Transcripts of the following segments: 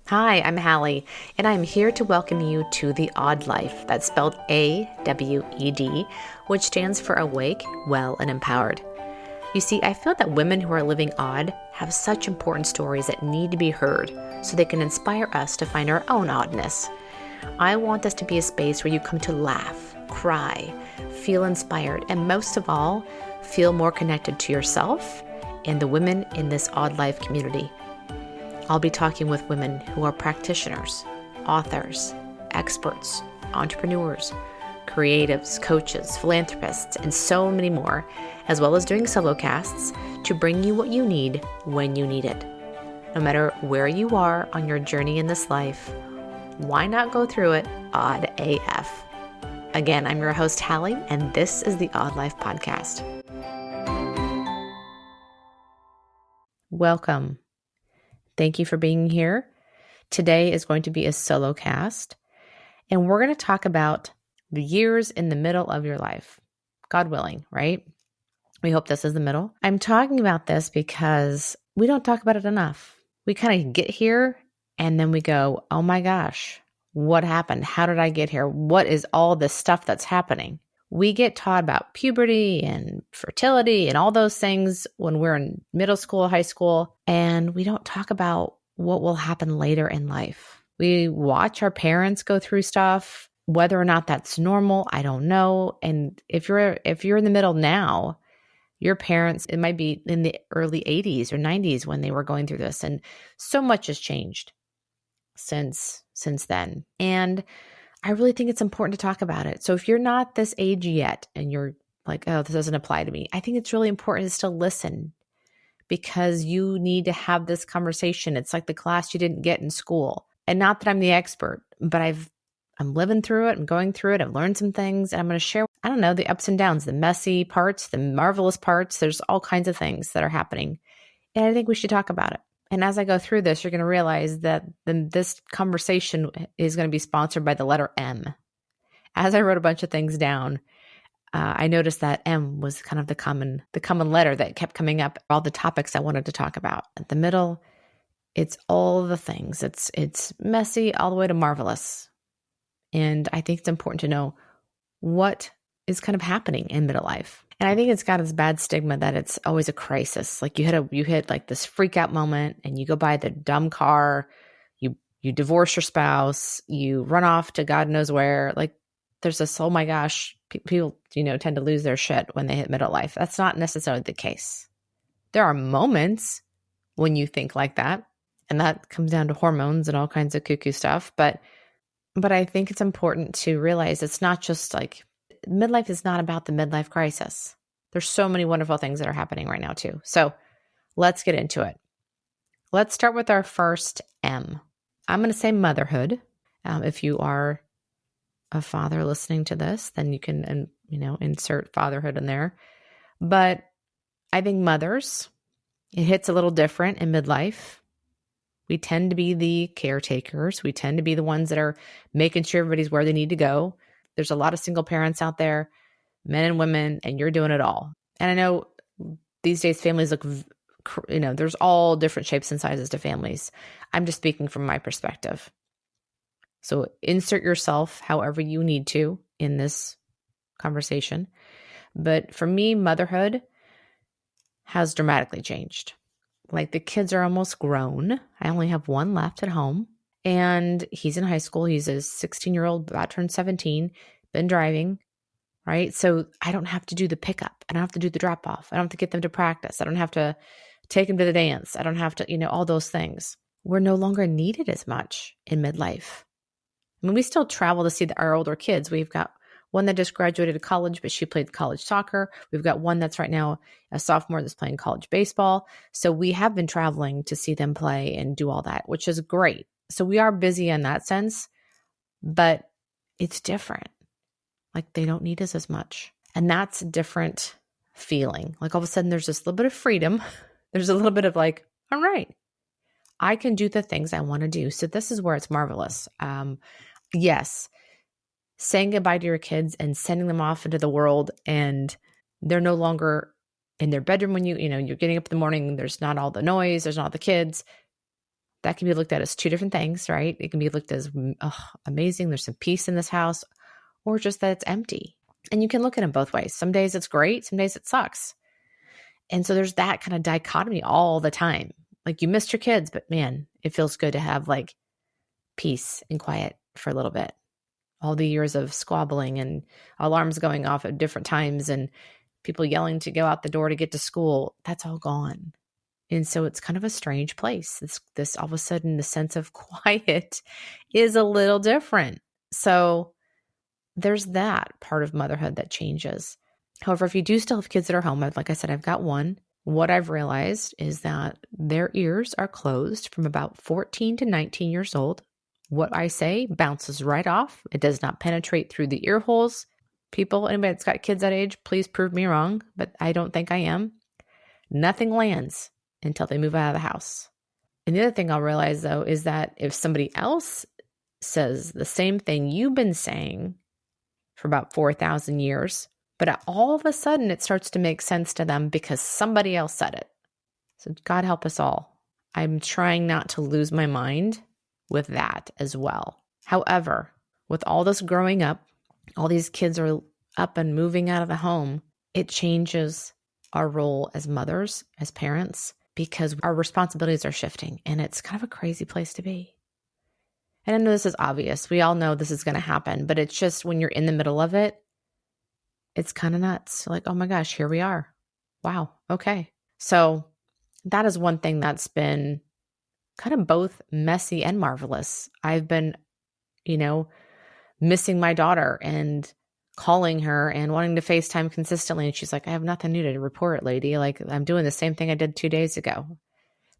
Hi, I'm Hallie, and I'm here to welcome you to The Odd Life. That's spelled A-W-E-D, which stands for awake, well, and empowered. You see, I feel that women who are living odd have such important stories that need to be heard so they can inspire us to find our own oddness. I want this to be a space where you come to laugh, cry, feel inspired, and most of all, feel more connected to yourself and the women in this Odd Life community. I'll be talking with women who are practitioners, authors, experts, entrepreneurs, creatives, coaches, philanthropists, and so many more, as well as doing solo casts to bring you what you need when you need it. No matter where you are on your journey in this life, why not go through it odd AF? Again, I'm your host, Hallie, and this is the Odd Life Podcast. Welcome. Thank you for being here. Today is going to be a solo cast, and we're going to talk about the years in the middle of your life. God willing, right? We hope this is the middle. I'm talking about this because we don't talk about it enough. We kind of get here and then we go, oh my gosh, what happened? How did I get here? What is all this stuff that's happening? We get taught about puberty and fertility and all those things when we're in middle school, high school, and we don't talk about what will happen later in life. We watch our parents go through stuff. Whether or not that's normal, I don't know. And if you're in the middle now, your parents, it might be in the early 80s or 90s when they were going through this, and so much has changed since then. And I really think it's important to talk about it. So if you're not this age yet and you're like, oh, this doesn't apply to me, I think it's really important to still listen because you need to have this conversation. It's like the class you didn't get in school. And not that I'm the expert, but I'm living through it. I'm going through it. I've learned some things and I'm going to share, I don't know, the ups and downs, the messy parts, the marvelous parts. There's all kinds of things that are happening. And I think we should talk about it. And as I go through this, you're going to realize that this conversation is going to be sponsored by the letter M. As I wrote a bunch of things down, I noticed that M was kind of the common letter that kept coming up, all the topics I wanted to talk about. At the middle, it's all the things. It's messy all the way to marvelous. And I think it's important to know what is kind of happening in middle life. And I think it's got this bad stigma that it's always a crisis. Like you hit like this freak out moment and you go buy the dumb car, you divorce your spouse, you run off to God knows where. Like there's this, oh my gosh, people, tend to lose their shit when they hit middle life. That's not necessarily the case. There are moments when you think like that, and that comes down to hormones and all kinds of cuckoo stuff. But I think it's important to realize it's not just like, midlife is not about the midlife crisis. There's so many wonderful things that are happening right now too. So let's get into it. Let's start with our first M. I'm going to say motherhood. If you are a father listening to this, then you can, insert fatherhood in there. But I think mothers, it hits a little different in midlife. We tend to be the caretakers. We tend to be the ones that are making sure everybody's where they need to go. There's a lot of single parents out there, men and women, and you're doing it all. And I know these days families look, there's all different shapes and sizes to families. I'm just speaking from my perspective. So insert yourself however you need to in this conversation. But for me, motherhood has dramatically changed. Like the kids are almost grown. I only have one left at home. And he's in high school. He's a 16-year-old, about turned 17, been driving, right? So I don't have to do the pickup. I don't have to do the drop off. I don't have to get them to practice. I don't have to take them to the dance. I don't have to, all those things. We're no longer needed as much in midlife. I mean, we still travel to see our older kids. We've got one that just graduated college, but she played college soccer. We've got one that's right now a sophomore that's playing college baseball. So we have been traveling to see them play and do all that, which is great. So we are busy in that sense, but it's different. Like they don't need us as much. And that's a different feeling. Like all of a sudden there's this little bit of freedom. There's a little bit of like, all right, I can do the things I want to do. So this is where it's marvelous. Yes, saying goodbye to your kids and sending them off into the world, and they're no longer in their bedroom when you're getting up in the morning. There's not all the noise. There's not the kids. That can be looked at as two different things, right? It can be looked as, oh, amazing, there's some peace in this house, or just that it's empty. And you can look at them both ways. Some days it's great, some days it sucks. And so there's that kind of dichotomy all the time. Like you missed your kids, but man, it feels good to have like peace and quiet for a little bit. All the years of squabbling and alarms going off at different times and people yelling to go out the door to get to school, that's all gone. And so it's kind of a strange place. This all of a sudden, the sense of quiet is a little different. So there's that part of motherhood that changes. However, if you do still have kids that are home, like I said, I've got one. What I've realized is that their ears are closed from about 14 to 19 years old. What I say bounces right off. It does not penetrate through the ear holes. People, anybody that's got kids that age, please prove me wrong, but I don't think I am. Nothing lands until they move out of the house. And the other thing I'll realize, though, is that if somebody else says the same thing you've been saying for about 4,000 years, but all of a sudden it starts to make sense to them because somebody else said it. So God help us all. I'm trying not to lose my mind with that as well. However, with all this growing up, all these kids are up and moving out of the home, it changes our role as mothers, as parents, because our responsibilities are shifting, and it's kind of a crazy place to be. And I know this is obvious. We all know this is going to happen, but it's just when you're in the middle of it, it's kind of nuts. Like, oh my gosh, here we are. Wow. Okay. So that is one thing that's been kind of both messy and marvelous. I've been, missing my daughter and calling her and wanting to FaceTime consistently. And she's like, I have nothing new to report, lady. Like, I'm doing the same thing I did 2 days ago.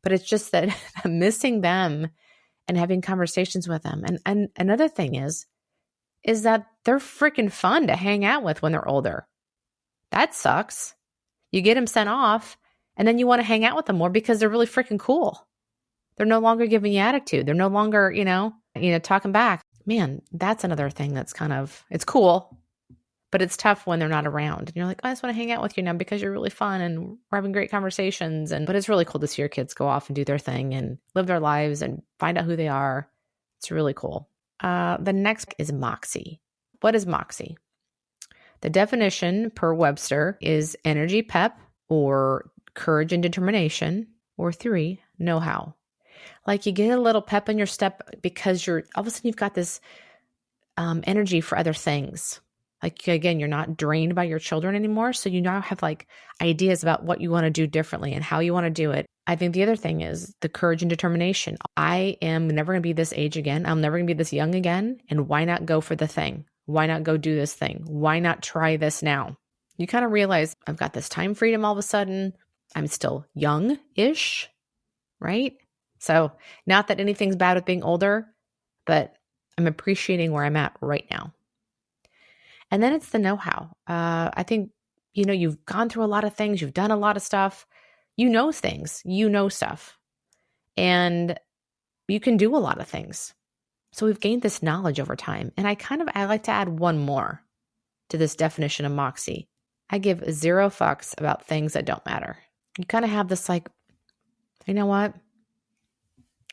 But it's just that I'm missing them and having conversations with them. And another thing is that they're freaking fun to hang out with when they're older. That sucks. You get them sent off and then you want to hang out with them more because they're really freaking cool. They're no longer giving you attitude. They're no longer, talking back. Man, that's another thing that's it's cool, but it's tough when they're not around. And you're like, I just want to hang out with you now because you're really fun and we're having great conversations. But it's really cool to see your kids go off and do their thing and live their lives and find out who they are. It's really cool. The next is moxie. What is moxie? The definition per Webster is energy, pep, or courage and determination, or 3, know-how. Like you get a little pep in your step because all of a sudden you've got this energy for other things. Like, again, you're not drained by your children anymore. So you now have like ideas about what you want to do differently and how you want to do it. I think the other thing is the courage and determination. I am never going to be this age again. I'm never going to be this young again. And why not go for the thing? Why not go do this thing? Why not try this now? You kind of realize I've got this time freedom all of a sudden. I'm still young-ish, right? So not that anything's bad with being older, but I'm appreciating where I'm at right now. And then it's the know-how. I think, you've gone through a lot of things. You've done a lot of stuff. You know things. You know stuff. And you can do a lot of things. So we've gained this knowledge over time. And I like to add one more to this definition of moxie. I give 0 fucks about things that don't matter. You kind of have this like, you know what?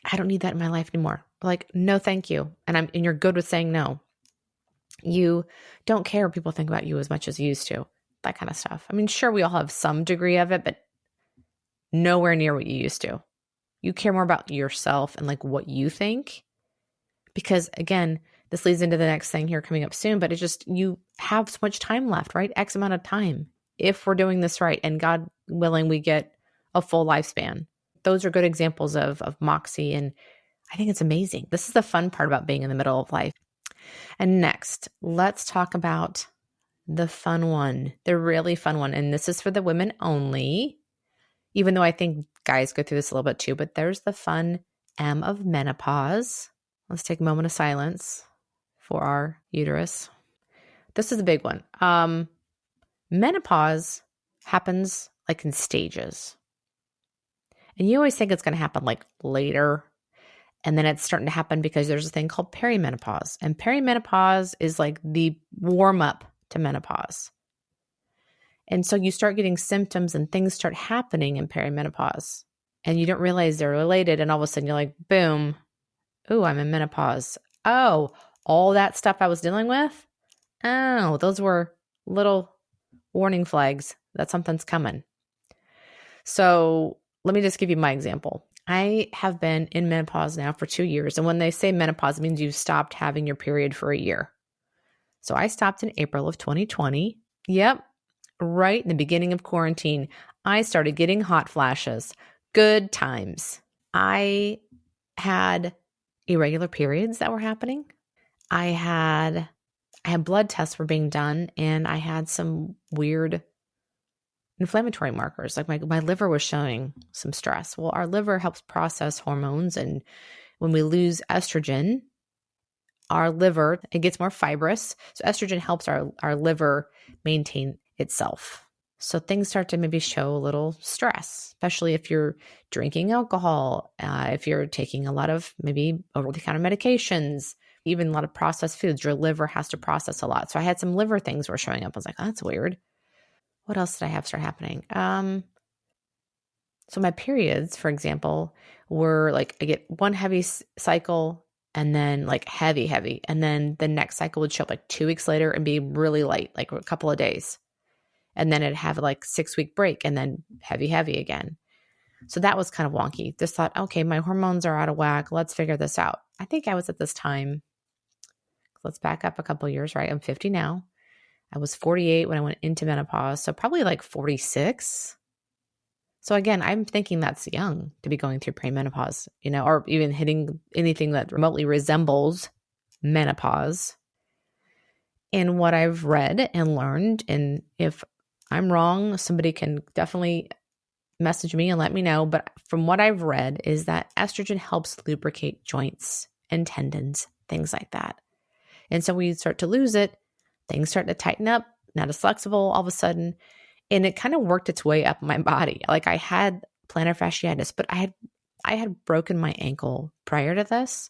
I don't need that in my life anymore. Like, no, thank you. And you're good with saying no. You don't care what people think about you as much as you used to. That kind of stuff. I mean, sure, we all have some degree of it, but nowhere near what you used to. You care more about yourself and like what you think. Because again, this leads into the next thing here coming up soon, but it's just, you have so much time left, right? X amount of time. If we're doing this right, and God willing, we get a full lifespan. Those are good examples of moxie. And I think it's amazing. This is the fun part about being in the middle of life. And next, let's talk about the fun one, the really fun one. And this is for the women only, even though I think guys go through this a little bit too, but there's the fun M of menopause. Let's take a moment of silence for our uterus. This is a big one. Menopause happens like in stages. And you always think it's going to happen like later. And then it's starting to happen because there's a thing called perimenopause. And perimenopause is like the warm up to menopause. And so you start getting symptoms and things start happening in perimenopause. and you don't realize they're related. And all of a sudden you're like, boom, ooh, I'm in menopause. Oh, all that stuff I was dealing with. Oh, those were little warning flags that something's coming. So let me just give you my example. I have been in menopause now for 2 years. And when they say menopause, it means you've stopped having your period for a year. So I stopped in April of 2020. Yep. Right in the beginning of quarantine, I started getting hot flashes. Good times. I had irregular periods that were happening. I had blood tests were being done, and I had some weird inflammatory markers. Like my liver was showing some stress. Well, our liver helps process hormones, and when we lose estrogen, our liver, it gets more fibrous. So estrogen helps our liver maintain itself. So things start to maybe show a little stress, especially if you're drinking alcohol, if you're taking a lot of maybe over-the-counter medications, even a lot of processed foods. Your liver has to process a lot. So I had some liver things were showing up. I was like, oh, that's weird. What else did I have start happening? So my periods, for example, were like I get one heavy cycle and then like heavy. And then the next cycle would show up like 2 weeks later and be really light, like a couple of days. And then it'd have like 6-week break and then heavy again. So that was kind of wonky. Just thought, okay, my hormones are out of whack. Let's figure this out. I think I was at this time, let's back up a couple of years, right? I'm 50 now. I was 48 when I went into menopause. So probably like 46. So again, I'm thinking that's young to be going through premenopause, or even hitting anything that remotely resembles menopause. And what I've read and learned, and if I'm wrong, somebody can definitely message me and let me know. But from what I've read is that estrogen helps lubricate joints and tendons, things like that. And so when you start to lose it, things start to tighten up, not as flexible all of a sudden. And it kind of worked its way up my body. Like I had plantar fasciitis, but I had broken my ankle prior to this,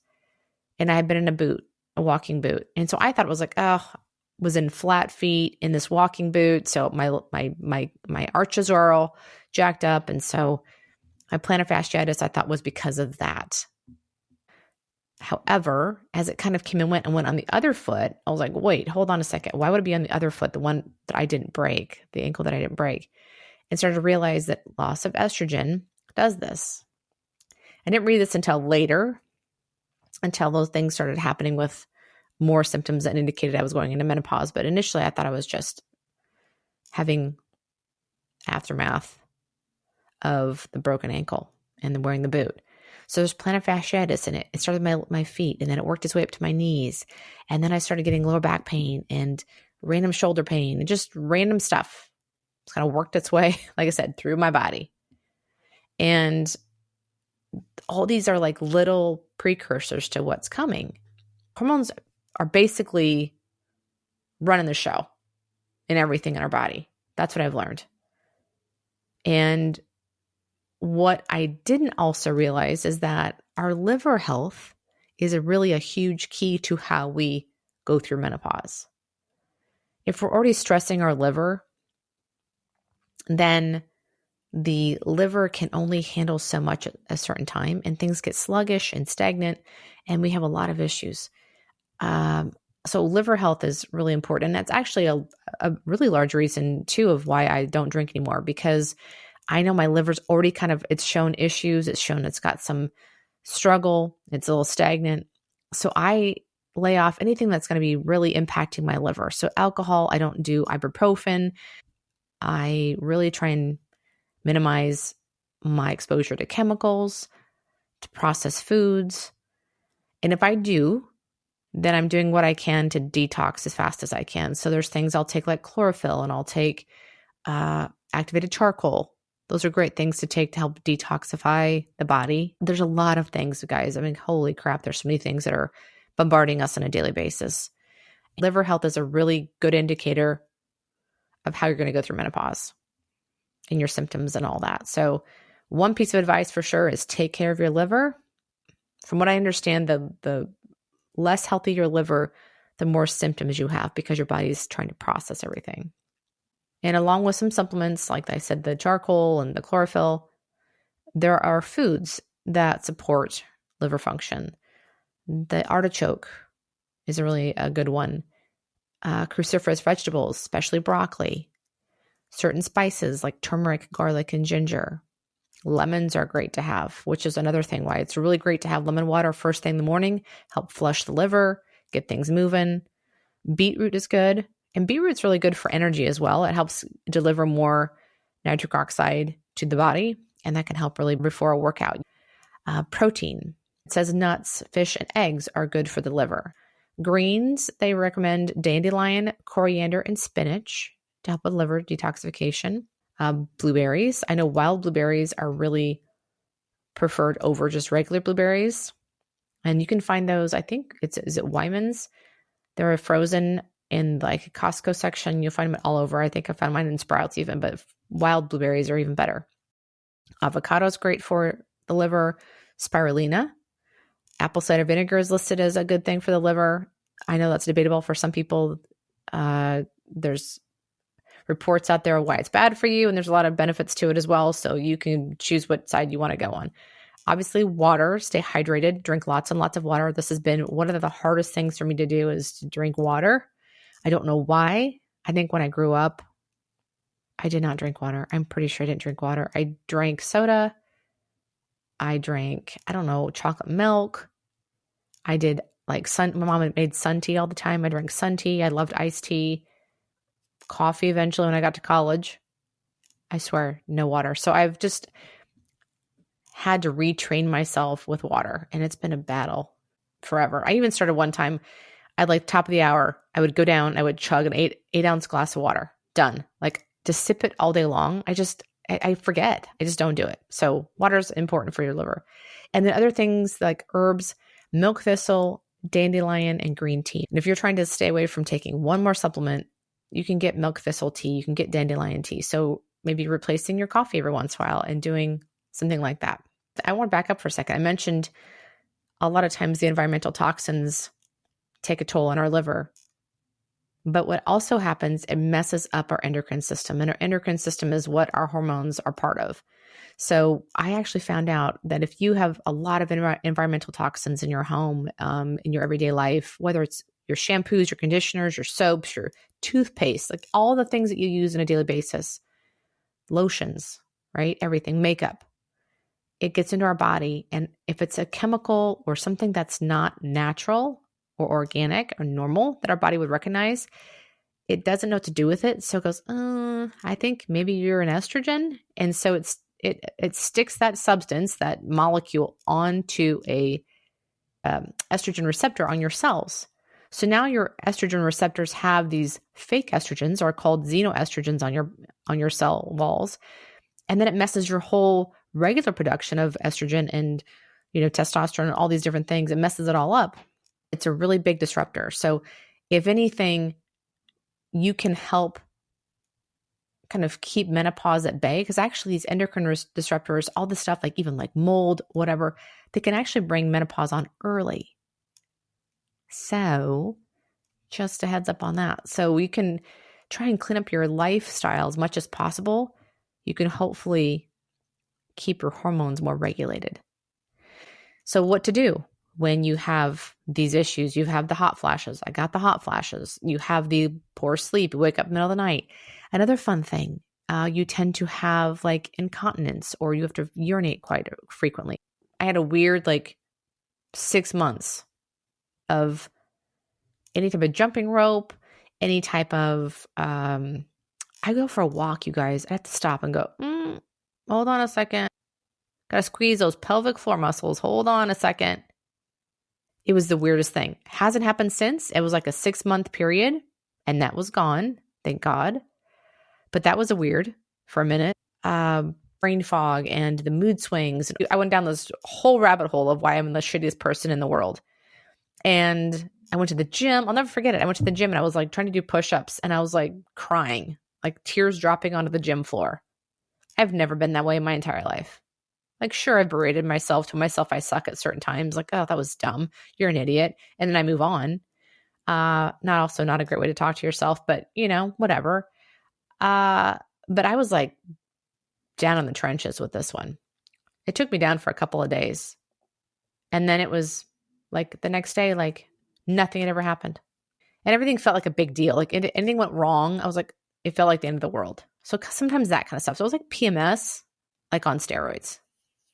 and I had been in a walking boot. And so I thought it was like, was in flat feet in this walking boot. So my arches are all jacked up. And so my plantar fasciitis I thought was because of that. However, as it kind of came and went on the other foot, I was like, wait, hold on a second. Why would it be on the other foot, the one that I didn't break, the ankle that I didn't break? And started to realize that loss of estrogen does this. I didn't read this until later, until those things started happening with more symptoms that indicated I was going into menopause. But initially I thought I was just having aftermath of the broken ankle and then wearing the boot. So there's plantar fasciitis in it. It started my feet, and then it worked its way up to my knees. And then I started getting lower back pain and random shoulder pain and just random stuff. It's kind of worked its way, like I said, through my body. And all these are like little precursors to what's coming. Hormones are basically running the show in everything in our body. That's what I've learned. And what I didn't also realize is that our liver health is really a huge key to how we go through menopause. If we're already stressing our liver, then the liver can only handle so much at a certain time, and things get sluggish and stagnant, and we have a lot of issues. So liver health is really important. And that's actually a really large reason too of why I don't drink anymore, because I know my liver's already it's shown issues. It's shown it's got some struggle. It's a little stagnant. So I lay off anything that's going to be really impacting my liver. So alcohol, I don't do ibuprofen. I really try and minimize my exposure to chemicals, to processed foods. And if I do, then I'm doing what I can to detox as fast as I can. So there's things I'll take like chlorophyll, and I'll take activated charcoal. Those are great things to take to help detoxify the body. There's a lot of things, guys. I mean, holy crap, there's so many things that are bombarding us on a daily basis. Liver health is a really good indicator of how you're going to go through menopause and your symptoms and all that. So one piece of advice for sure is take care of your liver. From what I understand, the less healthy your liver, the more symptoms you have, because your body is trying to process everything. And along with some supplements, like I said, the charcoal and the chlorophyll, There are foods that support liver function. The artichoke is a good one. Cruciferous vegetables, especially broccoli. Certain spices like turmeric, garlic, and ginger. Lemons are great to have, which is another thing why it's really great to have lemon water first thing in the morning, help flush the liver, get things moving. Beetroot is good. And beetroot's really good for energy as well. It helps deliver more nitric oxide to the body, and that can help really before a workout. Protein. It says nuts, fish, and eggs are good for the liver. Greens, they recommend dandelion, coriander, and spinach to help with liver detoxification. Blueberries. I know wild blueberries are really preferred over just regular blueberries. And you can find those, I think is it Wyman's? They're frozen in like a Costco section. You'll find them all over. I think I found mine in Sprouts even, but wild blueberries are even better. Avocado is great for the liver. Spirulina. Apple cider vinegar is listed as a good thing for the liver. I know that's debatable for some people. There's reports out there why it's bad for you, and there's a lot of benefits to it as well. So you can choose what side you want to go on. Obviously, water, stay hydrated, drink lots and lots of water. This has been one of the hardest things for me to do is to drink water. I don't know why. I think when I grew up, I did not drink water. I'm pretty sure I didn't drink water. I drank soda. I drank, chocolate milk. I did my mom made sun tea all the time. I drank sun tea. I loved iced tea. Coffee eventually when I got to college. I swear, no water. So I've just had to retrain myself with water, and it's been a battle forever. I even started one time at like top of the hour. I would go down, I would chug an 8-ounce glass of water. Done. Like to sip it all day long. I forget. I just don't do it. So water is important for your liver. And then other things like herbs, milk thistle, dandelion, and green tea. And if you're trying to stay away from taking one more supplement, you can get milk thistle tea. You can get dandelion tea. So maybe replacing your coffee every once in a while and doing something like that. I want to back up for a second. I mentioned a lot of times the environmental toxins take a toll on our liver. But what also happens, it messes up our endocrine system. And our endocrine system is what our hormones are part of. So I actually found out that if you have a lot of environmental toxins in your home, in your everyday life, whether it's your shampoos, your conditioners, your soaps, your toothpaste, like all the things that you use on a daily basis, lotions, right? Everything, makeup, it gets into our body. And if it's a chemical or something that's not natural or organic or normal that our body would recognize, it doesn't know what to do with it. So it goes, I think maybe you're an estrogen. And so it sticks that substance, that molecule onto a estrogen receptor on your cells. So now your estrogen receptors have these fake estrogens, or called xenoestrogens, on your cell walls. And then it messes your whole regular production of estrogen and, testosterone and all these different things. It messes it all up. It's a really big disruptor. So if anything, you can help kind of keep menopause at bay, because actually these endocrine disruptors, all this stuff, like even like mold, whatever, they can actually bring menopause on early. So just a heads up on that. So you can try and clean up your lifestyle as much as possible. You can hopefully keep your hormones more regulated. So what to do when you have these issues? You have the hot flashes. I got the hot flashes. You have the poor sleep. You wake up in the middle of the night. Another fun thing, you tend to have like incontinence, or you have to urinate quite frequently. I had a weird 6 months of any type of jumping rope, any type of, I go for a walk, you guys. I have to stop and go, hold on a second. Got to squeeze those pelvic floor muscles. Hold on a second. It was the weirdest thing. Hasn't happened since. It was like a 6-month period, and that was gone. Thank God. But that was a weird for a minute. Brain fog and the mood swings. I went down this whole rabbit hole of why I'm the shittiest person in the world. And I went to the gym. I'll never forget it. I went to the gym and I was trying to do push-ups, and I was crying, tears dropping onto the gym floor. I've never been that way in my entire life. Sure, I've berated myself to myself. I suck at certain times. Oh, that was dumb. You're an idiot. And then I move on. Not a great way to talk to yourself, but whatever. But I was down in the trenches with this one. It took me down for a couple of days. And then it was like the next day, like nothing had ever happened. And everything felt like a big deal. Like anything went wrong. I was like, it felt like the end of the world. So sometimes that kind of stuff. So it was like PMS, like on steroids.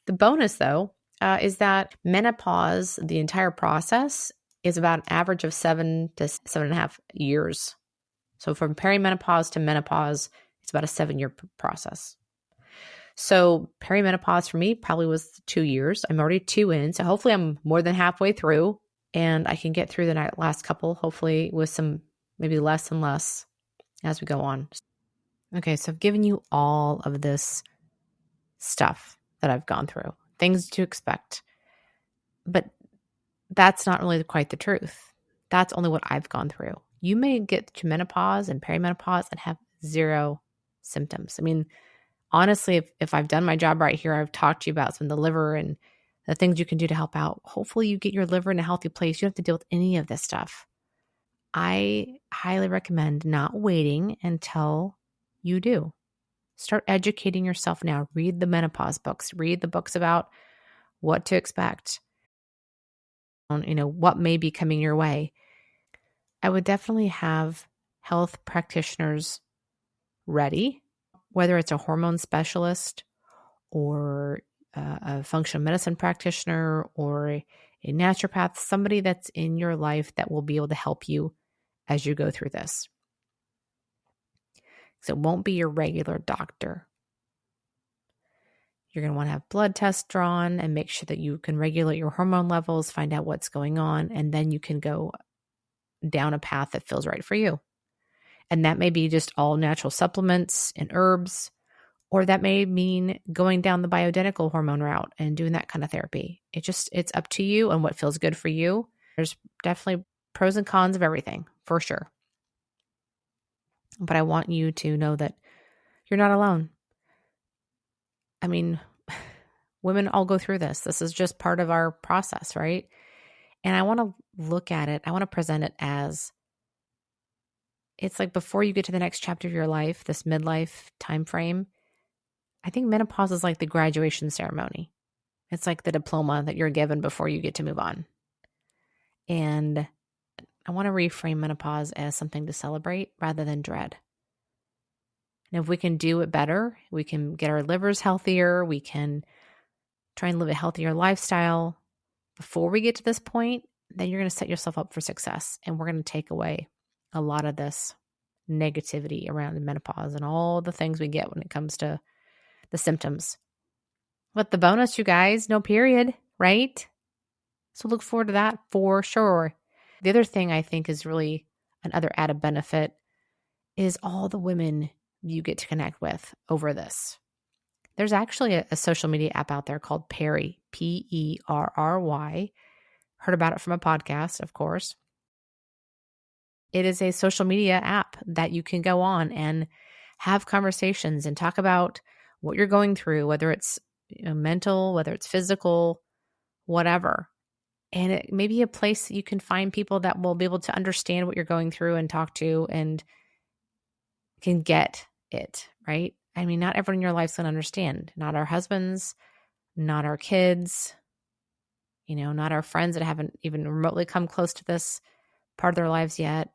The bonus though, is that menopause, the entire process is about an average of 7 to 7.5 years. So from perimenopause to menopause, it's about a 7-year process. So perimenopause for me probably was 2 years. I'm already 2 in. So hopefully I'm more than halfway through and I can get through the last couple, hopefully with some maybe less and less as we go on. Okay, so I've given you all of this stuff that I've gone through, things to expect. But that's not really quite the truth. That's only what I've gone through. You may get to menopause and perimenopause and have 0 symptoms. I mean, honestly, if I've done my job right here, I've talked to you about some of the liver and the things you can do to help out. Hopefully you get your liver in a healthy place. You don't have to deal with any of this stuff. I highly recommend not waiting until you do. Start educating yourself now. Read the menopause books. Read the books about what to expect. What may be coming your way. I would definitely have health practitioners ready, whether it's a hormone specialist or a functional medicine practitioner or a naturopath, somebody that's in your life that will be able to help you as you go through this. So it won't be your regular doctor. You're going to want to have blood tests drawn and make sure that you can regulate your hormone levels, find out what's going on, and then you can go down a path that feels right for you. And that may be just all natural supplements and herbs, or that may mean going down the bioidentical hormone route and doing that kind of therapy. It's up to you and what feels good for you. There's definitely pros and cons of everything, for sure. But I want you to know that you're not alone. I mean, women all go through this. This is just part of our process, right? And I want to look at it, I want to present it as it's like before you get to the next chapter of your life, this midlife time frame. I think menopause is like the graduation ceremony. It's like the diploma that you're given before you get to move on. And I want to reframe menopause as something to celebrate rather than dread. And if we can do it better, we can get our livers healthier, we can try and live a healthier lifestyle before we get to this point, then you're going to set yourself up for success. And we're going to take away a lot of this negativity around the menopause and all the things we get when it comes to the symptoms. But the bonus, you guys, no period, right? So look forward to that for sure. The other thing I think is really another added benefit is all the women you get to connect with over this. There's actually a social media app out there called Perry, Perry. Heard about it from a podcast, of course. It is a social media app that you can go on and have conversations and talk about what you're going through, whether it's mental, whether it's physical, whatever. And it may be a place that you can find people that will be able to understand what you're going through and talk to and can get it, right? I mean, not everyone in your life's going to understand. Not our husbands, not our kids, not our friends that haven't even remotely come close to this part of their lives yet.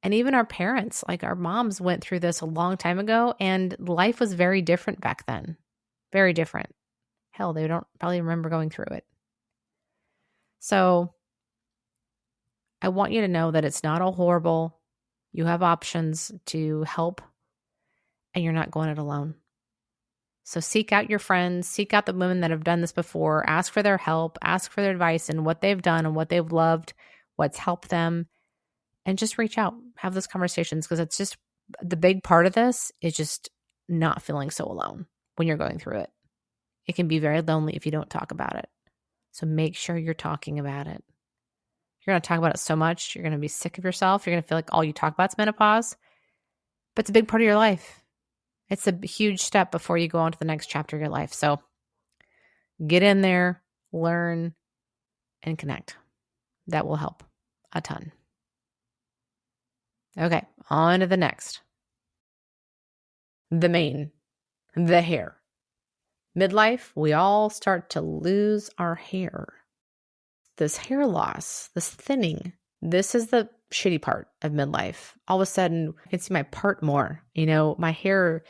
And even our parents, like our moms went through this a long time ago and life was very different back then. Very different. Hell, they don't probably remember going through it. So I want you to know that it's not all horrible. You have options to help and you're not going it alone. So seek out your friends, seek out the women that have done this before, ask for their help, ask for their advice and what they've done and what they've loved, what's helped them, and just reach out, have those conversations because it's just the big part of this is just not feeling so alone when you're going through it. It can be very lonely if you don't talk about it. So make sure you're talking about it. You're going to talk about it so much, you're going to be sick of yourself. You're going to feel like all you talk about is menopause, but it's a big part of your life. It's a huge step before you go on to the next chapter of your life. So get in there, learn, and connect. That will help a ton. Okay, on to the next. The hair. Midlife, we all start to lose our hair. This hair loss, this thinning, this is the shitty part of midlife. All of a sudden, I can see my part more. My hair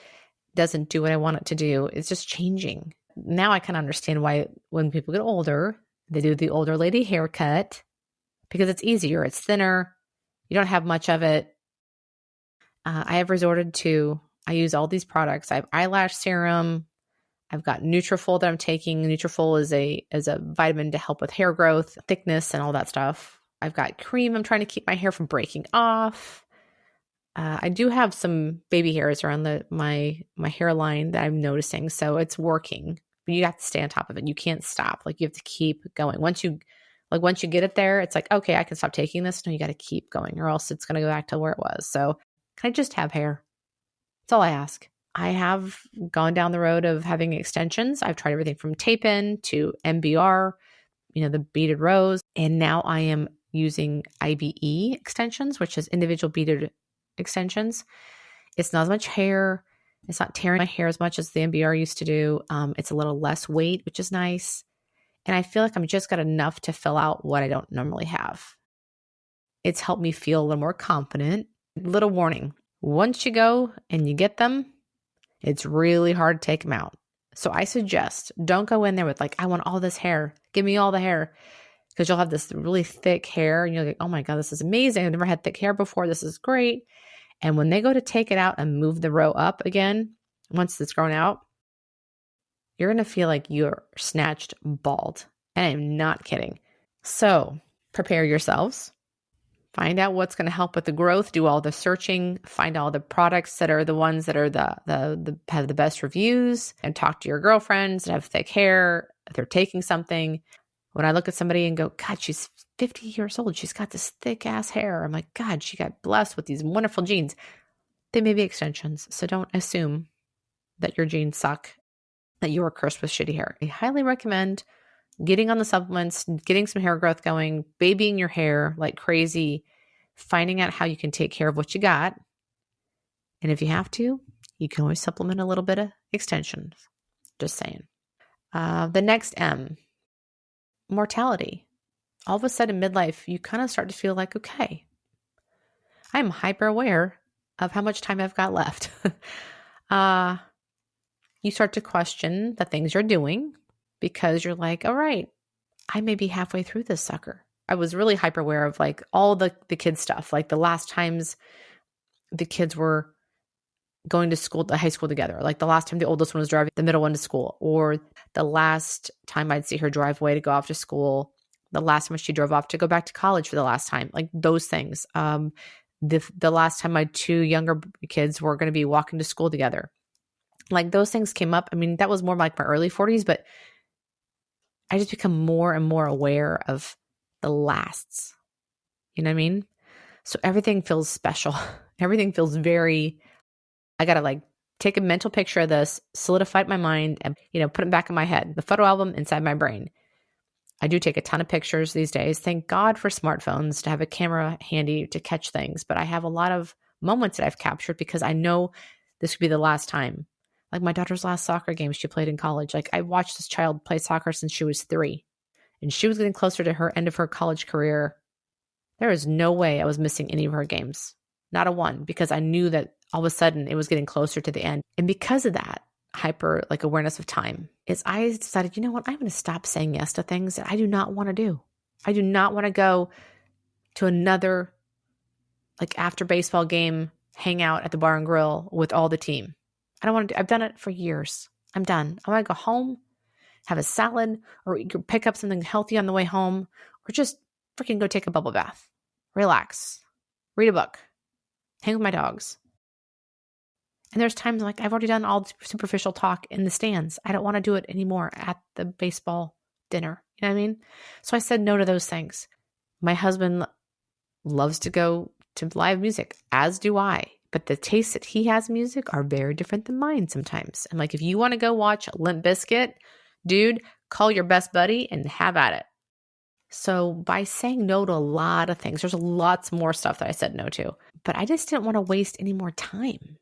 doesn't do what I want it to do. It's just changing. Now I can understand why when people get older, they do the older lady haircut because it's easier. It's thinner. You don't have much of it. I use all these products. I have eyelash serum. I've got Nutrafol that I'm taking. Nutrafol is a vitamin to help with hair growth, thickness, and all that stuff. I've got cream. I'm trying to keep my hair from breaking off. I do have some baby hairs around my hairline that I'm noticing, so it's working. But you have to stay on top of it. You can't stop. Like, you have to keep going. Once you get it there, it's like, okay, I can stop taking this. No, you got to keep going, or else it's going to go back to where it was. So, can I just have hair? That's all I ask. I have gone down the road of having extensions. I've tried everything from tape-in to MBR, the beaded rose, and now I am using IBE extensions, which is individual beaded extensions. It's not as much hair. It's not tearing my hair as much as the MBR used to do. It's a little less weight, which is nice. And I feel like I'm just got enough to fill out what I don't normally have. It's helped me feel a little more confident. Little warning. Once you go and you get them, it's really hard to take them out. So I suggest don't go in there with I want all this hair. Give me all the hair. Because you'll have this really thick hair and you're like, oh my God, this is amazing. I've never had thick hair before. This is great. And when they go to take it out and move the row up again, once it's grown out, you're going to feel like you're snatched bald. And I'm not kidding. So prepare yourselves. Find out what's going to help with the growth. Do all the searching. Find all the products that are the ones that are have the best reviews, and talk to your girlfriends that have thick hair. If they're taking something. When I look at somebody and go, God, she's 50 years old. She's got this thick ass hair. I'm like, God, she got blessed with these wonderful genes. They may be extensions. So don't assume that your genes suck, that you are cursed with shitty hair. I highly recommend getting on the supplements, getting some hair growth going, babying your hair like crazy, finding out how you can take care of what you got. And if you have to, you can always supplement a little bit of extensions. Just saying. The next M. Mortality. All of a sudden, midlife, you kind of start to feel like, okay, I'm hyper aware of how much time I've got left. You start to question the things you're doing because you're like, all right, I may be halfway through this sucker. I was really hyper aware of all the kids stuff, like the last times the kids were going to school, to high school together. Like the last time the oldest one was driving the middle one to school, or the last time I'd see her drive away to go off to school, the last time she drove off to go back to college for the last time, like those things. The last time my two younger kids were going to be walking to school together, like those things came up. I mean, that was more like my early 40s, but I just become more and more aware of the lasts. You know what I mean? So everything feels special. Everything feels very, I got to take a mental picture of this, solidify it in my mind, and, put it back in my head, the photo album inside my brain. I do take a ton of pictures these days. Thank God for smartphones to have a camera handy to catch things. But I have a lot of moments that I've captured because I know this could be the last time. Like my daughter's last soccer game she played in college. I watched this child play soccer since she was 3, and she was getting closer to her end of her college career. There is no way I was missing any of her games. Not a one, because I knew that all of a sudden it was getting closer to the end. And because of that hyper awareness of time, I decided, you know what, I'm going to stop saying yes to things that I do not want to do. I do not want to go to another after baseball game, hang out at the bar and grill with all the team. I don't want to I've done it for years. I'm done. I want to go home, have a salad, or pick up something healthy on the way home, or just freaking go take a bubble bath, relax, read a book, hang with my dogs. And there's times I've already done all the superficial talk in the stands. I don't want to do it anymore at the baseball dinner. You know what I mean? So I said no to those things. My husband loves to go to live music, as do I. But the tastes that he has in music are very different than mine sometimes. I'm like, if you want to go watch Limp Bizkit, dude, call your best buddy and have at it. So by saying no to a lot of things, there's lots more stuff that I said no to. But I just didn't want to waste any more time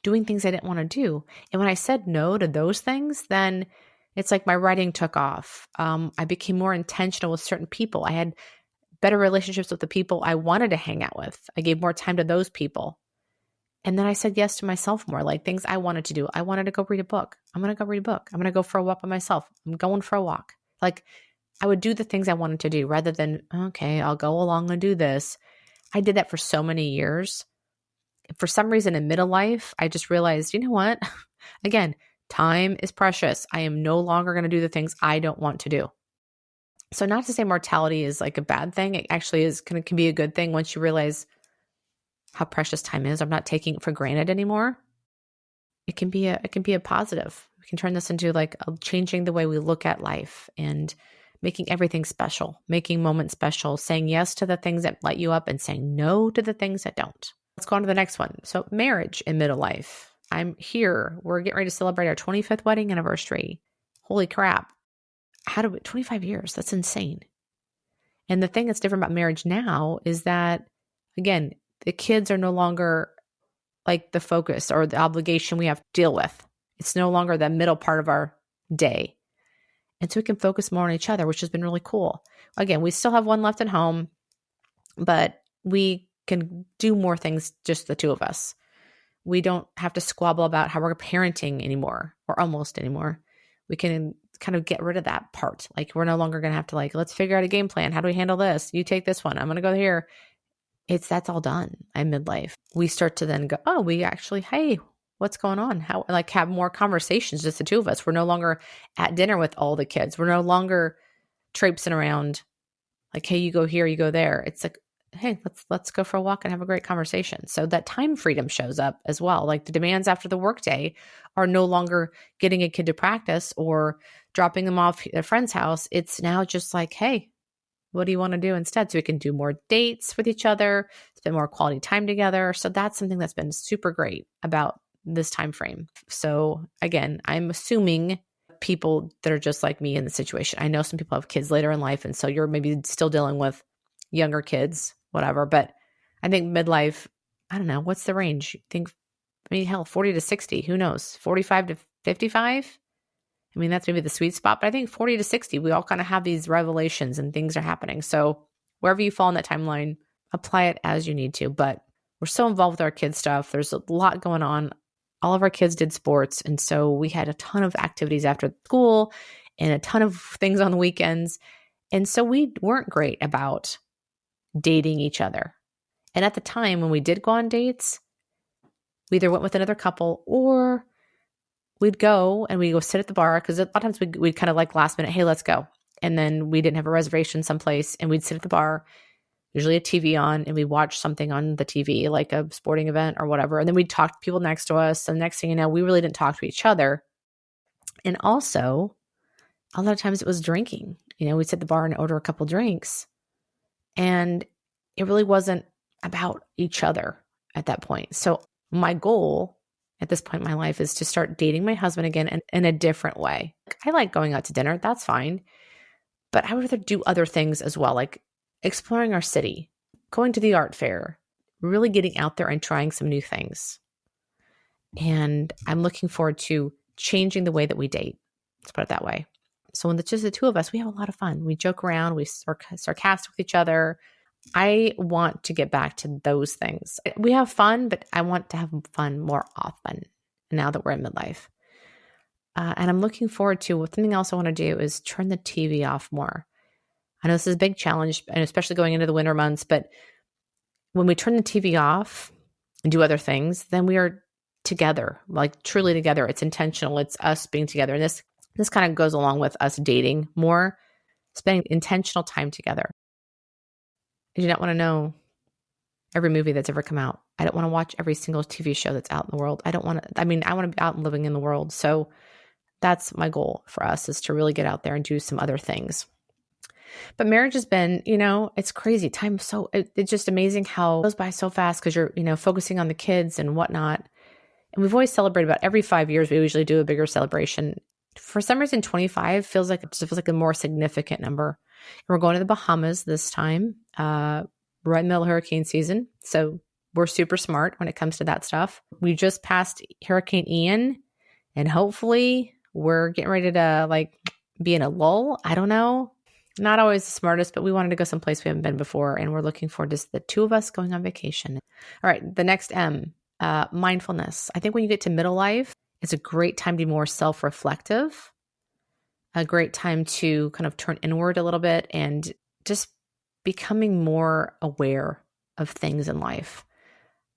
doing things I didn't want to do. And when I said no to those things, then it's like my writing took off. I became more intentional with certain people. I had better relationships with the people I wanted to hang out with. I gave more time to those people. And then I said yes to myself more, like things I wanted to do. I wanted to go read a book. I'm going to go read a book. I'm going to go for a walk by myself. I'm going for a walk. Like I would do the things I wanted to do rather than, okay, I'll go along and do this. I did that for so many years. For some reason in middle life, I just realized, you know what? Again, time is precious. I am no longer going to do the things I don't want to do. So not to say mortality is like a bad thing. It actually is can be a good thing once you realize how precious time is. I'm not taking it for granted anymore. It can be a positive. We can turn this into like changing the way we look at life and making everything special, making moments special, saying yes to the things that light you up and saying no to the things that don't. Let's go on to the next one. So marriage in middle life. I'm here. We're getting ready to celebrate our 25th wedding anniversary. Holy crap. 25 years? That's insane. And the thing that's different about marriage now is that, again, the kids are no longer like the focus or the obligation we have to deal with. It's no longer the middle part of our day. And so we can focus more on each other, which has been really cool. Again, we still have one left at home, but we can do more things, just the two of us. We don't have to squabble about how we're parenting anymore or almost anymore. We can kind of get rid of that part. Like we're no longer going to have to let's figure out a game plan. How do we handle this? You take this one. I'm going to go here. That's all done at midlife. We start to then go, oh, we actually, hey, what's going on? How have more conversations, just the two of us. We're no longer at dinner with all the kids. We're no longer traipsing around like, hey, you go here, you go there. It's like, hey, let's go for a walk and have a great conversation. So that time freedom shows up as well. Like the demands after the workday are no longer getting a kid to practice or dropping them off at a friend's house. It's now just like, hey, what do you want to do instead? So we can do more dates with each other, spend more quality time together. So that's something that's been super great about this time frame. So again, I'm assuming people that are just like me in the situation. I know some people have kids later in life, and so you're maybe still dealing with younger kids, whatever. But I think midlife, I don't know, what's the range? You think, hell, 40 to 60, who knows? 45 to 55? I mean, that's maybe the sweet spot, but I think 40 to 60, we all kind of have these revelations and things are happening. So wherever you fall in that timeline, apply it as you need to. But we're so involved with our kids' stuff. There's a lot going on. All of our kids did sports. And so we had a ton of activities after school and a ton of things on the weekends. And so we weren't great about dating each other. And at the time when we did go on dates, we either went with another couple or we'd go and we'd go sit at the bar because a lot of times we'd kind of like last minute, hey, let's go. And then we didn't have a reservation someplace and we'd sit at the bar, usually a TV on, and we'd watch something on the TV, like a sporting event or whatever. And then we'd talk to people next to us. And next thing you know, we really didn't talk to each other. And also, a lot of times it was drinking. We'd sit at the bar and order a couple drinks. And it really wasn't about each other at that point. So my goal at this point in my life is to start dating my husband again in a different way. I like going out to dinner. That's fine. But I would rather do other things as well, like exploring our city, going to the art fair, really getting out there and trying some new things. And I'm looking forward to changing the way that we date. Let's put it that way. So when it's just the two of us, we have a lot of fun. We joke around. We are sarcastic with each other. I want to get back to those things. We have fun, but I want to have fun more often now that we're in midlife. And I'm looking forward to something else I want to do is turn the TV off more. I know this is a big challenge, and especially going into the winter months, but when we turn the TV off and do other things, then we are together, like truly together. It's intentional. It's us being together. And this kind of goes along with us dating more, spending intentional time together. I do not want to know every movie that's ever come out. I don't want to watch every single TV show that's out in the world. I want to be out and living in the world. So that's my goal for us, is to really get out there and do some other things. But marriage has been, it's crazy. It's just amazing how it goes by so fast because you're, focusing on the kids and whatnot. And we've always celebrated about every 5 years. We usually do a bigger celebration. For some reason, 25 feels like a more significant number. And we're going to the Bahamas this time, right in the middle of hurricane season. So We're super smart when it comes to that stuff. We just passed Hurricane Ian, and hopefully we're getting ready to like be in a lull. I don't know. Not always the smartest, but we wanted to go someplace we haven't been before, and we're looking forward to the two of us going on vacation. All right, the next M, mindfulness. I think when you get to middle life, it's a great time to be more self-reflective, a great time to kind of turn inward a little bit and just becoming more aware of things in life.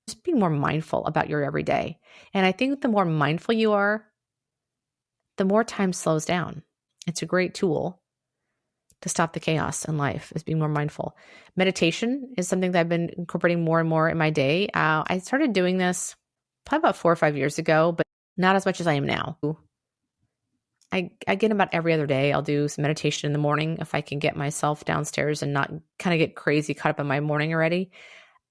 Just being more mindful about your everyday. And I think the more mindful you are, the more time slows down. It's a great tool to stop the chaos in life, is being more mindful. Meditation is something that I've been incorporating more and more in my day. I started doing this probably about 4 or 5 years ago, but not as much as I am now. I get about every other day. I'll do some meditation in the morning if I can get myself downstairs and not kind of get crazy caught up in my morning already.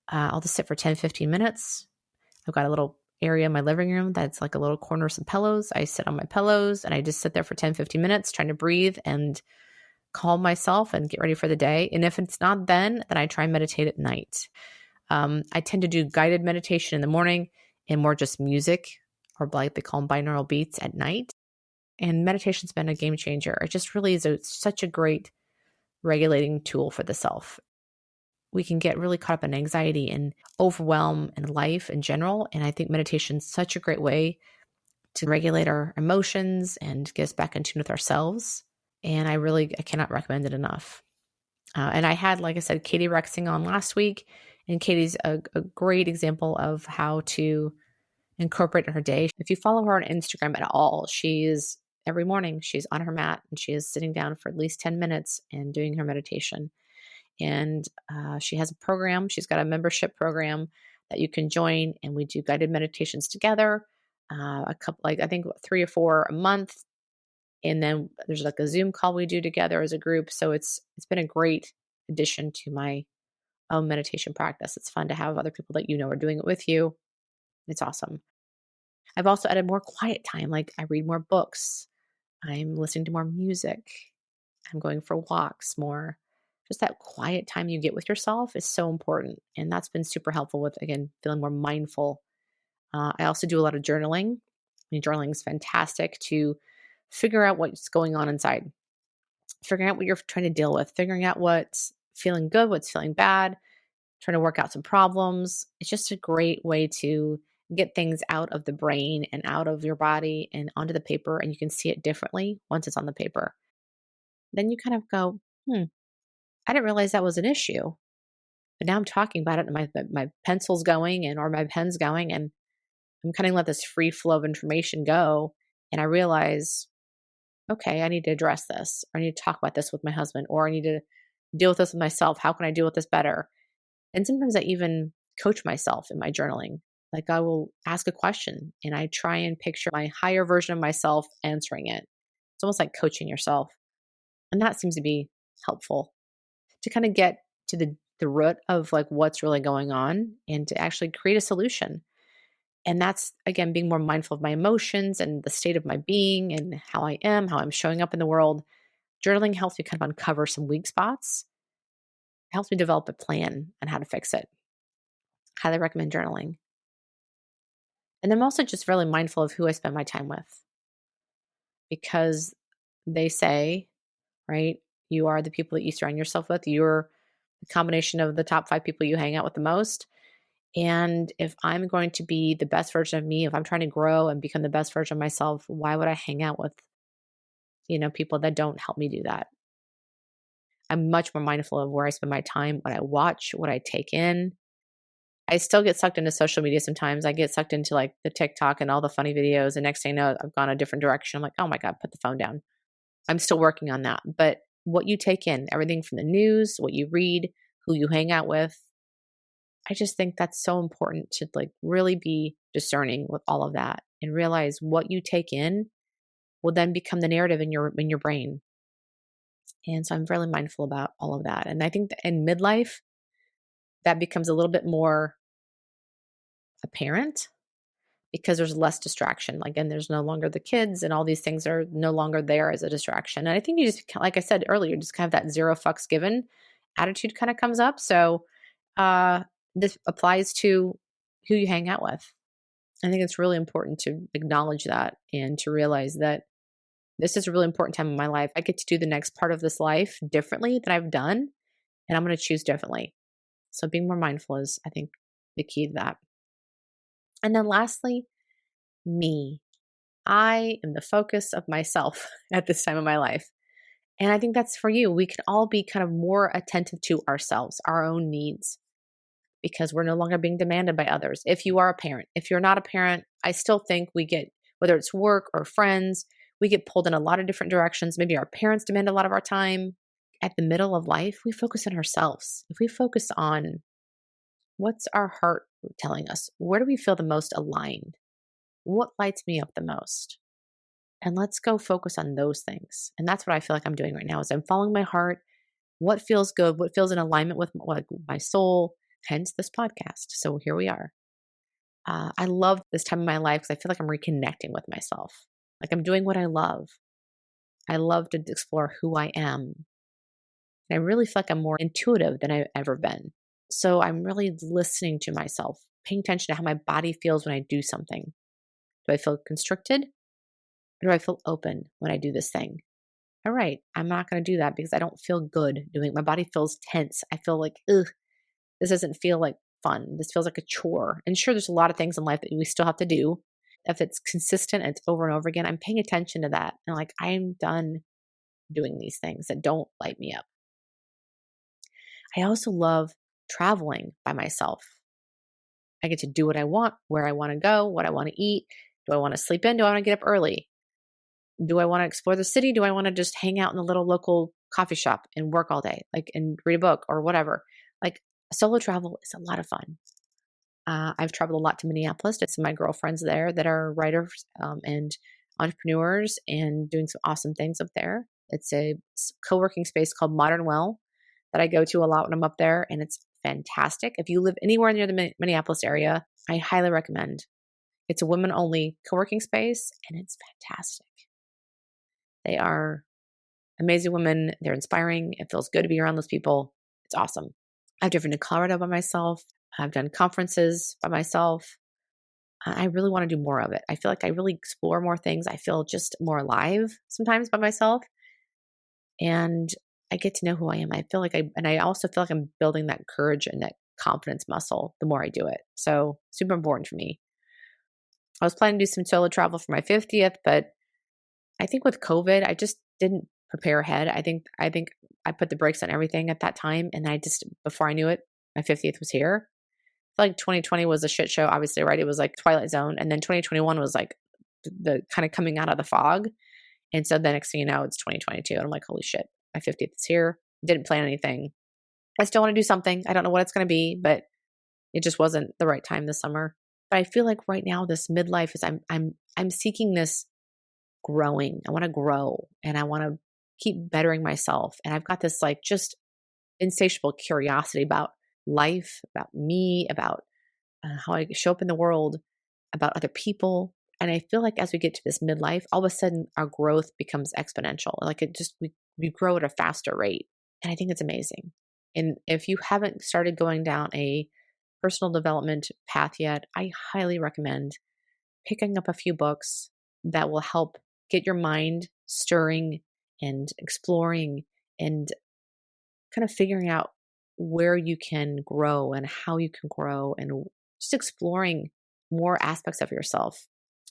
I'll just sit for 10, 15 minutes. I've got a little area in my living room that's like a little corner of some pillows. I sit on my pillows and I just sit there for 10, 15 minutes trying to breathe and calm myself and get ready for the day. And if it's not then I try and meditate at night. I tend to do guided meditation in the morning and more just music, or like they call them binaural beats, at night. And meditation's been a game changer. It just really is such a great regulating tool for the self. We can get really caught up in anxiety and overwhelm in life in general. And I think meditation's such a great way to regulate our emotions and get us back in tune with ourselves. And I cannot recommend it enough. And I had, like I said, Katie Rexing on last week. And Katie's a great example of how to incorporate in her day. If you follow her on Instagram at all, every morning she's on her mat and she is sitting down for at least 10 minutes and doing her meditation. And she has a program. She's got a membership program that you can join, and we do guided meditations together. A couple, I think 3 or 4 a month. And then there's like a Zoom call we do together as a group. So it's been a great addition to my own meditation practice. It's fun to have other people that are doing it with you. It's awesome. I've also added more quiet time. Like I read more books. I'm listening to more music. I'm going for walks more. Just that quiet time you get with yourself is so important. And that's been super helpful with, again, feeling more mindful. I also do a lot of journaling. I mean, journaling is fantastic to figure out what's going on inside, figuring out what you're trying to deal with, figuring out what's feeling good, what's feeling bad, trying to work out some problems. It's just a great way to get things out of the brain and out of your body and onto the paper, and you can see it differently once it's on the paper. Then you kind of go, I didn't realize that was an issue, but now I'm talking about it and my pencil's going or my pen's going, and I'm kind of let this free flow of information go. And I realize, okay, I need to address this. Or I need to talk about this with my husband, or I need to deal with this with myself. How can I deal with this better? And sometimes I even coach myself in my journaling. Like I will ask a question and I try and picture my higher version of myself answering it. It's almost like coaching yourself. And that seems to be helpful to kind of get to the root of like what's really going on and to actually create a solution. And that's, again, being more mindful of my emotions and the state of my being and how I am, how I'm showing up in the world. Journaling helps me kind of uncover some weak spots. It helps me develop a plan on how to fix it. Highly recommend journaling. And I'm also just really mindful of who I spend my time with, because they say, right, you are the people that you surround yourself with. You're the combination of the top 5 people you hang out with the most. And if I'm going to be the best version of me, if I'm trying to grow and become the best version of myself, why would I hang out with, people that don't help me do that? I'm much more mindful of where I spend my time, what I watch, what I take in. I still get sucked into social media sometimes. I get sucked into like the TikTok and all the funny videos. And next thing I know, I've gone a different direction. I'm like, oh my God, put the phone down. I'm still working on that. But what you take in, everything from the news, what you read, who you hang out with, I just think that's so important to like really be discerning with all of that and realize what you take in will then become the narrative in your brain. And so I'm really mindful about all of that. And I think that in midlife, that becomes a little bit more apparent because there's less distraction. Again, there's no longer the kids and all these things are no longer there as a distraction. And I think you just, like I said earlier, just kind of that zero fucks given attitude kind of comes up. So This applies to who you hang out with. I think it's really important to acknowledge that and to realize that this is a really important time in my life. I get to do the next part of this life differently than I've done, and I'm going to choose differently. So being more mindful is, I think, the key to that. And then lastly, me. I am the focus of myself at this time of my life. And I think that's for you. We can all be kind of more attentive to ourselves, our own needs, because we're no longer being demanded by others. If you are a parent, if you're not a parent, I still think we get, whether it's work or friends, we get pulled in a lot of different directions. Maybe our parents demand a lot of our time. At the middle of life, we focus on ourselves. If we focus on what's our heart telling us, where do we feel the most aligned? What lights me up the most? And let's go focus on those things. And that's what I feel like I'm doing right now is I'm following my heart. What feels good? What feels in alignment with my soul? Hence this podcast. So here we are. I love this time of my life because I feel like I'm reconnecting with myself. Like I'm doing what I love. I love to explore who I am. And I really feel like I'm more intuitive than I've ever been. So I'm really listening to myself, paying attention to how my body feels when I do something. Do I feel constricted? Or do I feel open when I do this thing? All right, I'm not going to do that because I don't feel good doing it. My body feels tense. I feel like, ugh, this doesn't feel like fun. This feels like a chore. And sure, there's a lot of things in life that we still have to do. If it's consistent and it's over and over again, I'm paying attention to that. And like, I'm done doing these things that don't light me up. I also love traveling by myself. I get to do what I want, where I want to go, what I want to eat. Do I want to sleep in? Do I want to get up early? Do I want to explore the city? Do I want to just hang out in the little local coffee shop and work all day, like and read a book or whatever? Like solo travel is a lot of fun. I've traveled a lot to Minneapolis. It's my girlfriends there that are writers and entrepreneurs and doing some awesome things up there. It's a co-working space called Modern Well that I go to a lot when I'm up there, and it's fantastic. If you live anywhere near the Minneapolis area, I highly recommend. It's a women-only co-working space, and it's fantastic. They are amazing women. They're inspiring. It feels good to be around those people. It's awesome. I've driven to Colorado by myself. I've done conferences by myself. I really want to do more of it. I feel like I really explore more things. I feel just more alive sometimes by myself. And I get to know who I am. I feel like I also feel like I'm building that courage and that confidence muscle the more I do it. So super important for me. I was planning to do some solo travel for my 50th, but I think with COVID, I just didn't prepare ahead. I think I put the brakes on everything at that time. And before I knew it, my 50th was here. I feel like 2020 was a shit show, obviously, right? It was like Twilight Zone. And then 2021 was like the kind of coming out of the fog. And so the next thing you know, it's 2022. And I'm like, holy shit, my 50th is here. Didn't plan anything. I still want to do something. I don't know what it's going to be, but it just wasn't the right time this summer. But I feel like right now, this midlife is I'm seeking this growing. I want to grow and I want to keep bettering myself. And I've got this like just insatiable curiosity about life, about me, about how I show up in the world, about other people. And I feel like as we get to this midlife, all of a sudden our growth becomes exponential. Like we grow at a faster rate. And I think it's amazing. And if you haven't started going down a personal development path yet, I highly recommend picking up a few books that will help get your mind stirring and exploring and kind of figuring out where you can grow and how you can grow and just exploring more aspects of yourself.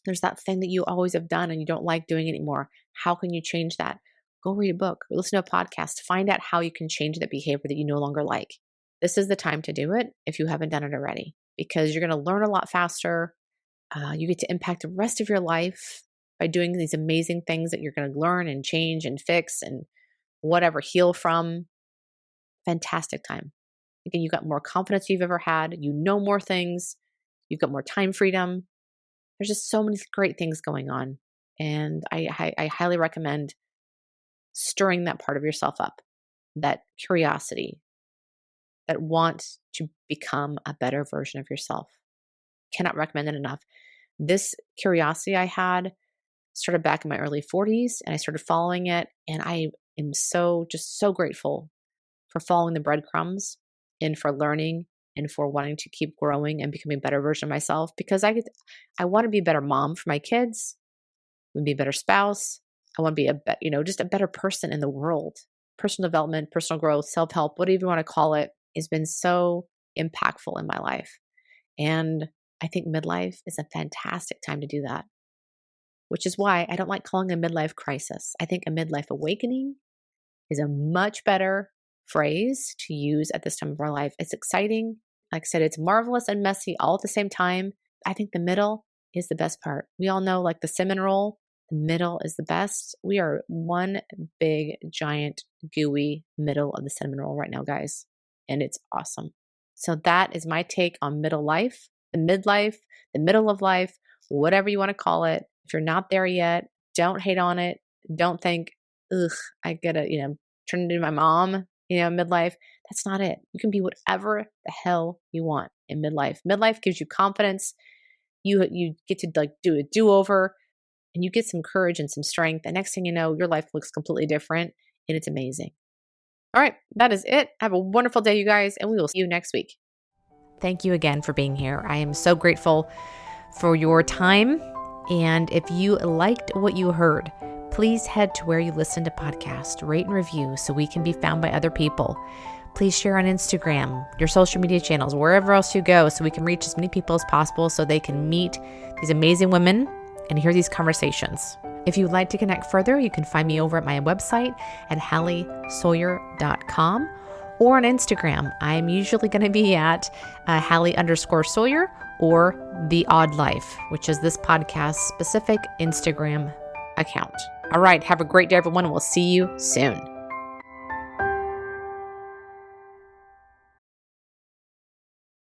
There's that thing that you always have done and you don't like doing anymore. How can you change that? Go read a book, listen to a podcast, find out how you can change that behavior that you no longer like. This is the time to do it if you haven't done it already, because you're going to learn a lot faster. You get to impact the rest of your life by doing these amazing things that you're going to learn and change and fix and whatever, heal from. Fantastic time. Again, you've got more confidence you've ever had. You know more things. You've got more time freedom. There's just so many great things going on. And I highly recommend stirring that part of yourself up, that curiosity, that want to become a better version of yourself. Cannot recommend it enough. This curiosity I had started back in my early 40s and I started following it. And I am so grateful for following the breadcrumbs and for learning and for wanting to keep growing and becoming a better version of myself, because I want to be a better mom for my kids, I want to be a better spouse. I want to be just a better person in the world. Personal development, personal growth, self-help, whatever you want to call it, has been so impactful in my life. And I think midlife is a fantastic time to do that, which is why I don't like calling a midlife crisis. I think a midlife awakening is a much better phrase to use at this time of our life. It's exciting. Like I said, it's marvelous and messy all at the same time. I think the middle is the best part. We all know, like the cinnamon roll, the middle is the best. We are one big, giant, gooey middle of the cinnamon roll right now, guys. And it's awesome. So that is my take on middle life, the midlife, the middle of life, whatever you want to call it. If you're not there yet, don't hate on it. Don't think, ugh, I gotta, turn into my mom, midlife. That's not it. You can be whatever the hell you want in midlife. Midlife gives you confidence. You get to do a do-over, and you get some courage and some strength. And next thing you know, your life looks completely different, and it's amazing. All right, that is it. Have a wonderful day, you guys, and we will see you next week. Thank you again for being here. I am so grateful for your time. And if you liked what you heard, please head to where you listen to podcasts, rate and review so we can be found by other people. Please share on Instagram, your social media channels, wherever else you go, so we can reach as many people as possible so they can meet these amazing women and hear these conversations. If you'd like to connect further, you can find me over at my website at HallieSawyer.com or on Instagram. I'm usually going to be at Hallie_Sawyer or The Odd Life, which is this podcast specific Instagram account. All right. Have a great day, everyone, and we'll see you soon.